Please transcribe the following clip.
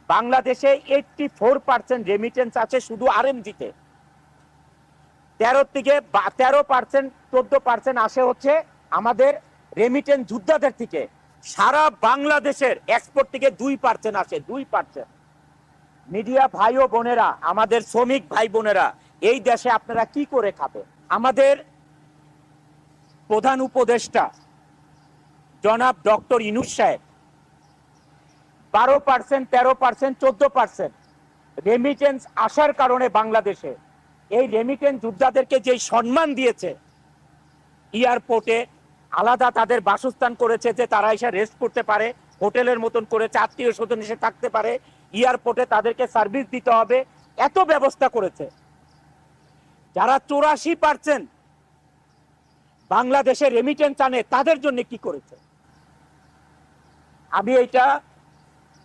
বাংলাদেশে 84% রেমিটেন্স আছে শুধু আরএমজিতে। 13% 14% আসে হচ্ছে আমাদের রেমিটেন্স যোদ্ধাদের থেকে। সারা বাংলাদেশের এক্সপোর্ট থেকে 2% আসে, 2%। মিডিয়া ভাই ও বোনেরা, আমাদের শ্রমিক ভাই বোনেরা, এই দেশে আপনারা কি করে খাবেন? আমাদের প্রধান উপদেষ্টা জনাব ডক্টর ইউনূস সাহেব 12%, 13%, 14% রেমিটেন্স আসার কারণে বাংলাদেশে এই রেমিটেন্স যোদ্ধাদেরকে যে সম্মান দিয়েছে, এয়ারপোর্টে আলাদা তাদের বাসস্থান করেছে যে তারা এসে রেস্ট করতে পারে, হোটেলের মতন করেছে, আত্মীয় স্বজন এসে থাকতে পারে, এয়ারপোর্টে তাদেরকে সার্ভিস দিতে হবে, এত ব্যবস্থা করেছে। যারা 84% বাংলাদেশে রেমিটেন্স আনে তাদের জন্য কি করেছে? আমি এইটা